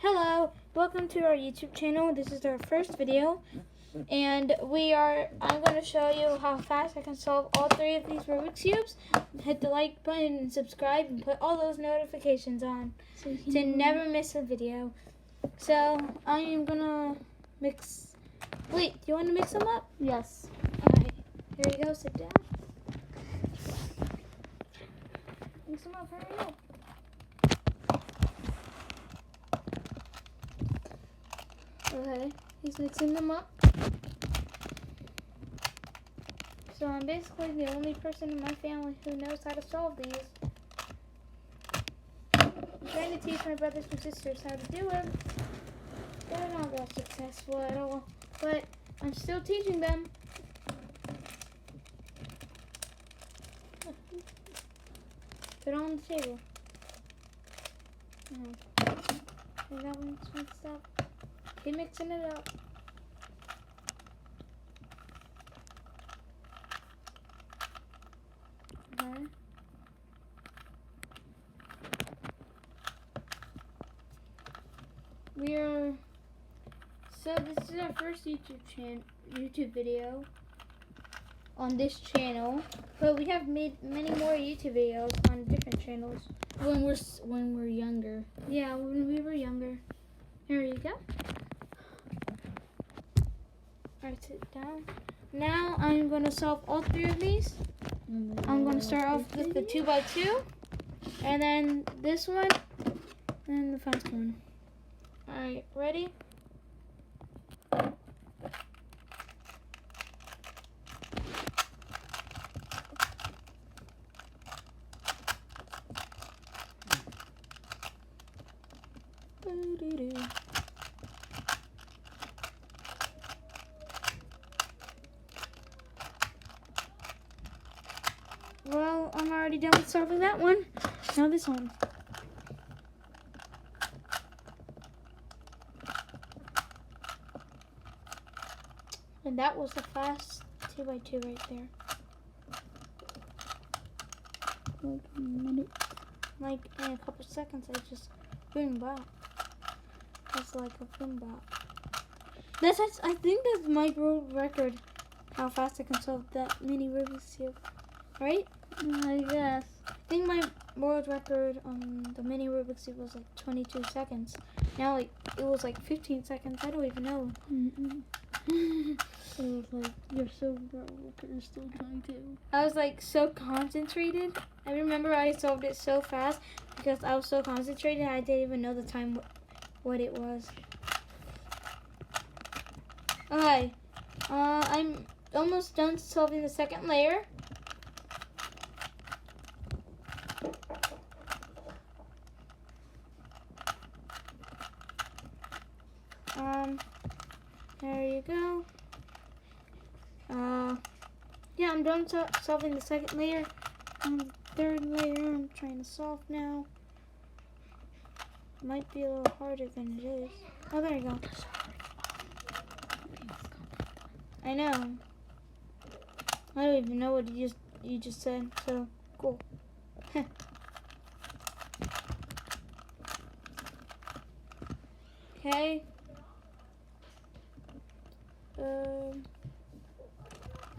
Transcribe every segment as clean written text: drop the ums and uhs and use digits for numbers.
Hello, welcome to our YouTube channel. This is our first video, and I'm going to show you how fast I can solve all three of these Rubik's Cubes. Hit the like button and subscribe and put all those notifications on to never miss a video. So, I am going to mix... Wait, do you want to mix them up? Yes. Alright, here you go, sit down. Mix them up, hurry up. Okay, he's mixing them up. So I'm basically the only person in my family who knows how to solve these. I'm trying to teach my brothers and sisters how to do them. They're not that successful at all, but I'm still teaching them. Put it on the table. Okay, that one's mixed up. Keep mixing it up. Okay. So this is our first YouTube video on this channel, but we have made many more YouTube videos on different channels When we're younger. Yeah, when we were younger. Here you go. Alright, sit down. Now I'm going to solve all three of these. I'm going to start off with the 2x2, and then this one, and the fast one. Alright, ready? Well, I'm already done with solving that one. Now this one. And that was a fast 2x2 right there. Like a minute. Like in a couple seconds, I just boom bop. That's like a boom bop. I think that's my world record. How fast I can solve that mini Rubik's Cube, right? I guess. I think my world record on the mini Rubik's Cube was like 22 seconds. Now it was like 15 seconds. I don't even know. It was like you're so you're still trying to. I was like so concentrated. I remember I solved it so fast because I was so concentrated. I didn't even know the time what it was. Okay, I'm almost done solving the second layer. There you go. Yeah, I'm done solving the second layer. The third layer I'm trying to solve now. Might be a little harder than it is. Oh, there you go. I know. I don't even know what you just said. So cool. Okay.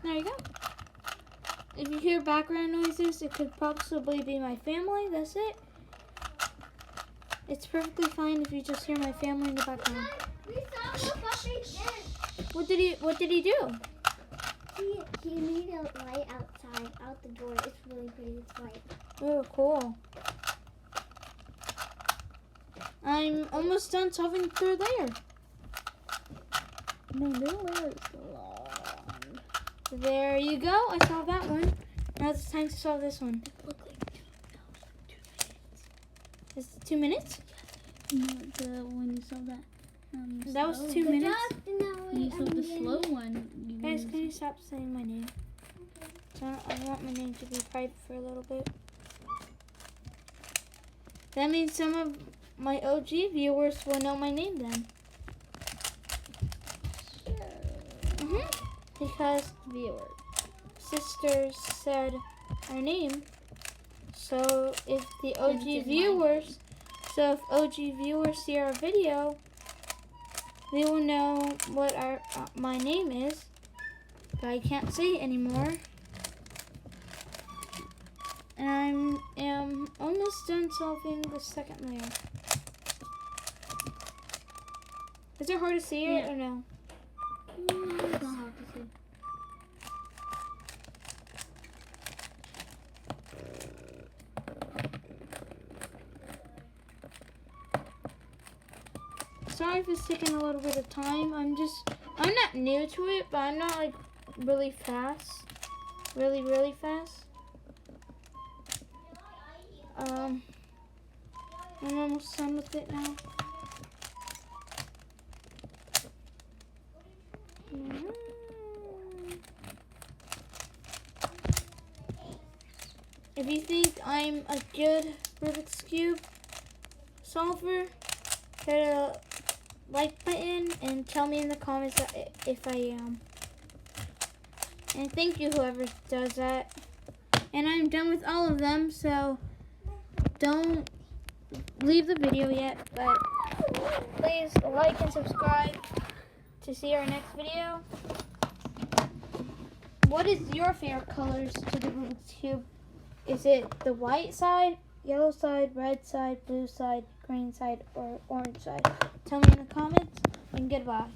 There you go. If you hear background noises, it could possibly be my family. That's it. It's perfectly fine if you just hear my family in the background. What did he do? He made a light outside, out the door. It's really pretty. It's white. Oh, cool. I'm almost done solving the third layer. No, their layer is long. There you go. I solved that one. Now it's time to solve this one. It looked like 2 minutes. Is it 2 minutes? No, when you saw that. That was slow. 2 minutes. When you saw the slow one. Guys, can you stop saying my name? So I want my name to be private for a little bit. That means some of my OG viewers will know my name then. Because Viewer. sisters said our name. So if the OG This is viewers So if OG viewers see our video, they will know what my name is. But I can't say it anymore. And I am almost done solving the second layer. Is it hard to see it or no? It's not hard to see. Sorry if it's taking a little bit of time. I'm not new to it, but I'm not like really fast. Really fast. I'm almost done with it now. If you think I'm a good Rubik's Cube solver, hit a like button and tell me in the comments if I am. And thank you whoever does that. And I'm done with all of them, so don't leave the video yet, but please like and subscribe to see our next video. What is your favorite colors to the Rubik's Cube? Is it the white side, yellow side, red side, blue side, green side, or orange side? Tell me in the comments, and goodbye.